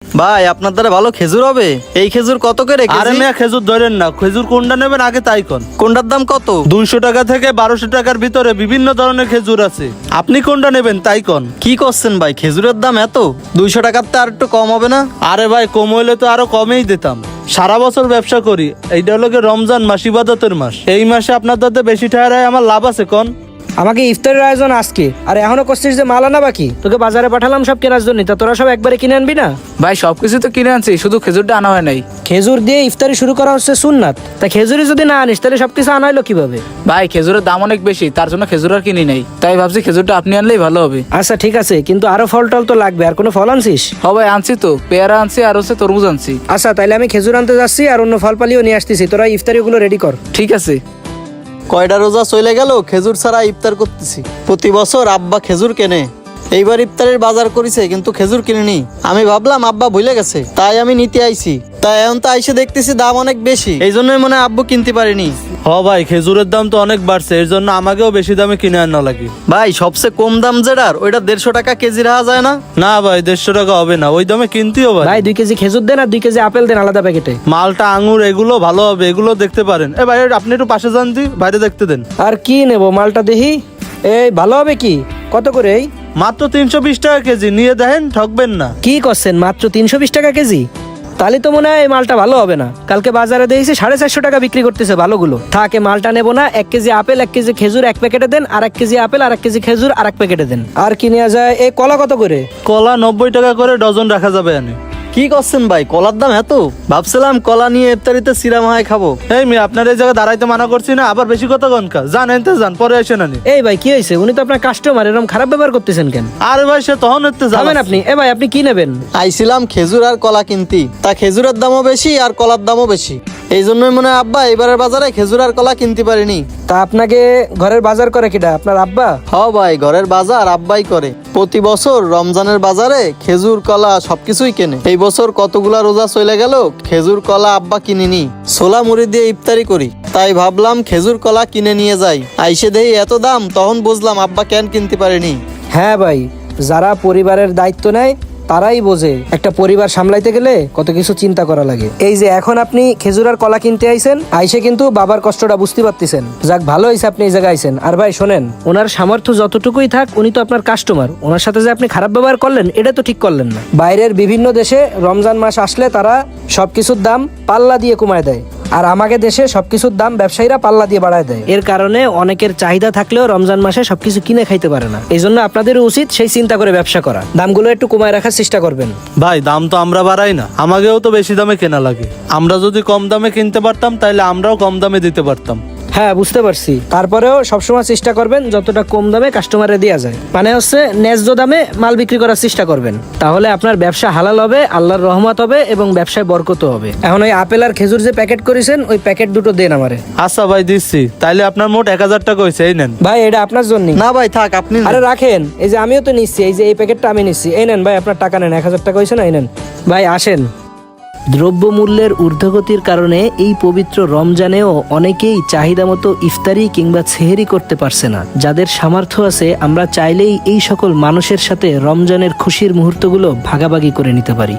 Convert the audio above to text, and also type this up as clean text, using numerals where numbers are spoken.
ভাই আপনার দ্বারা ভালো খেজুর হবে? এই খেজুর কত করে আরে কেজি? মিয়া খেজুর ধরেন না, খেজুর কোনটা নেবেন আগে তাই কোন। কোনটার দাম কত? 200 টাকা থেকে 1200 টাকার ভিতরে বিভিন্ন ধরনের খেজুর আছে, আপনি কোনটা নেবেন তাই কোন। কি করছেন ভাই, খেজুরের দাম এত? 200 টাকার তো আর একটু কম হবে না? আরে ভাই কম হইলে তো আরো কমেই দিতাম। সারা বছর ব্যবসা করি, এইটা হলো গিয়ে রমজান মাস, ইবাদতের মাস। এই মাসে আপনার দাদা বেশি ঠায় আমার লাভ আছে কোন। আমাকে ইফতারের আয়োজন আজকে, আর এখনো করছিস যে মাল আনা বাকি। তোকে বাজারে পাঠালাম সব কেনার জন্য, তা তোরা সব একবারে কিনে আনবি না? ভাই সবকিছু তো কিনে আনছি, শুধু খেজুরটা আনা হয় নাই। খেজুর দিয়ে ইফতারি শুরু করা হচ্ছে সুন্নাত, তা খেজুরি যদি না আনিস তাহলে সবকিছু আনা হলো কিভাবে? ভাই খেজুরের দাম অনেক বেশি, তার জন্য খেজুর আর কিনি নাই, তাই ভাবছি খেজুরটা আপনি আনলেই ভালো হবে। আচ্ছা ঠিক আছে, কিন্তু আরো ফল টল তো লাগবে। আর কোনো ফল আনছিস? হ ভাই আনছি তো, পেয়ারা আনছি আর হচ্ছে তরমুজ আনছি। আচ্ছা তাইলে আমি খেজুর আনতে যাচ্ছি, আর অন্য ফল পালিও নিয়ে আসতেছি। তোরা ইফতারিগুলো রেডি কর। ঠিক আছে। কয়টা রোজা চলে গেল খেজুর ছাড়া ইফতার করতেছি। প্রতি বছর আব্বা খেজুর কেনে, এইবার ইফতারের বাজার করেছে কিন্তু খেজুর কিনিনি। আমি ভাবলাম আব্বা ভুলে গেছে, তাই আমি নিতে আইছি। তাই এখন তো আইসে দেখতেছি দাম অনেক বেশি, এই জন্যই মনে হয় আব্বু কিনতে পারিনি। হ ভাই খেজুরের দাম তো অনেক বাড়ছে, এর জন্য আমাকেও বেশি দামে কিনে আনা লাগে। ভাই সবচেয়ে কম দাম যেটার, ওইটা 150 টাকা কেজি রাখা যায় না? না ভাই 150 টাকা হবে না, ওই দামে কিনতেও ভাই। ভাই 2 কেজি খেজুর দেন আর 2 কেজি আপেল দেন আলাদা প্যাকেটে। মালটা আঙুর এগুলো ভালো হবে, এগুলো দেখতে পারেন। ভাই আপনি একটু পাশে যান দি, বাইরে দেখতে দেন। আর কি নেব, মালটা দেখি। এই ভালো হবে কি? কত করে? এই মাত্র 320 টাকা কেজি, নিয়ে দেখেন, ঠকবেন না। কি করছেন, মাত্র 320 টাকা কেজি? তাহলে তো মনে হয় এই মালটা ভালো হবে না। কালকে বাজারে দেখেছি 450 টাকা বিক্রি করতেছে ভালোগুলো। থাকে মালটা নেবো না। 1 কেজি আপেল, 1 কেজি খেজুর এক প্যাকেটে দেন, আর 1 কেজি আপেল আর 1 কেজি খেজুর আর এক প্যাকেটে দেন। আর কি নেওয়া যায়? এই কলা কত করে? কলা 90 টাকা করে ডজন রাখা যাবে এনে। কি করছেন ভাই, কলার দাম এত? ভাবছিলাম কলা নিয়ে ইফতারিতে সিরা মাহাই খাবো। এই মেয়ে আপনার এই জায়গায় দাঁড়াইতে মানা করছি না, আবার বেশি কথা কনকা। যান এনতে যান, পরে এসে নানি। এই ভাই কি হয়েছে? উনি তো আপনার কাস্টমার, এরকম খারাপ ব্যবহার করতেছেন কেন? আরে ভাই সে তখন এতে যাবেন যাবেন আপনি। এ ভাই আপনি কি নেবেন? আইছিলাম খেজুর আর কলা কিনতি, তা খেজুরের দামও বেশি আর কলার দামও বেশি, এই জন্যই মনে হয় আব্বা এবারের বাজারে খেজুর আর কলা কিনতে পারিনি। তা আপনাকে ঘরের বাজার করে কিটা? আপনার আব্বা? হ ভাই, ঘরের বাজার আব্বাই করে। প্রতি বছর রমজানের বাজারে খেজুর কলা সবকিছুই কেনে। এই বছর কতগুলা রোজা চলে গেল খেজুর কলা আব্বা কিনিনি, ছোলা মুড়ি দিয়ে ইফতারি করি। তাই ভাবলাম খেজুর কলা কিনে নিয়ে যাই। আইসে দেই এত দাম, তখন বুঝলাম আব্বা কেন কিনতে পারেনি। হ্যাঁ ভাই, যারা পরিবারের দায়িত্ব নেয় তারাই বোঝে একটা পরিবার সামলাইতে গেলে কত কিছু চিন্তা করা লাগে। এই যে এখন আপনি খেজুর আর কলা কিনতে আইছেন, আইসে কিন্তু বাবার কষ্টটা বুঝতে পারতেছেন। যাক ভালো হয়েছে আপনি এই জায়গায় আইছেন। আর ভাই শোনেন, ওনার সামর্থ্য যতটুকুই থাক, উনি তো আপনার কাস্টমার। ওনার সাথে যে আপনি খারাপ ব্যবহার করলেন, এটা তো ঠিক করলেন না। বাইরের বিভিন্ন দেশে রমজান মাস আসলে তারা সবকিছুর দাম পাল্লা দিয়ে কমায় দেয়, আর আমাকে দেশে সবকিছুর দাম ব্যবসায়ীরা পাল্লা দিয়ে বাড়ায় দেয়। এর কারণে অনেকের চাহিদা থাকলেও রমজান মাসে সবকিছু কিনে খাইতে পারে না। এই জন্য আপনাদের উচিত সেই চিন্তা করে ব্যবসা করা, দামগুলো একটু কমায় রাখার চেষ্টা করবেন। ভাই দাম তো আমরা বাড়াই না, আমাকেও তো বেশি দামে কেনা লাগে। আমরা যদি কম দামে কিনতে পারতাম তাহলে আমরাও কম দামে দিতে পারতাম। হ্যাঁ বুঝতে পারছি, তারপরেও সবসময় চেষ্টা করবেন যতটা কম দামে কাস্টমারে দেওয়া যায়, মানে হচ্ছে ন্যায্য দামে মাল বিক্রি করার চেষ্টা করবেন। তাহলে আপনার ব্যবসা হালাল হবে, আল্লাহর রহমত হবে এবং ব্যবসায় বরকত হবে। এখন ওই আপেল আর খেজুর যে প্যাকেট করেছেন, ওই প্যাকেট দুটো দেন আমারে। আচ্ছা ভাই দিচ্ছি, তাইলে আপনার মোট 1000 টাকা হয়েছে, এই নেন। ভাই এটা আপনার জন্য না ভাই থাক, আপনি নেন। আরে রাখেন, এই যে আমিও তো নিচ্ছি, এই যে এই প্যাকেটটা আমি নিচ্ছি। এই নেন ভাই, আপনার টাকা নেন, 1000 টাকা হয়েছে না, এই নেন। ভাই আসেন। দ্রব্যমূল্যের ঊর্ধ্বগতির কারণে এই পবিত্র রমজানেও অনেকেই চাহিদা মতো ইফতারি কিংবা সেহরি করতে পারছে না। যাদের সামর্থ্য আছে, আমরা চাইলেই এই সকল মানুষের সাথে রমজানের খুশির মুহূর্তগুলো ভাগাভাগি করে নিতে পারি।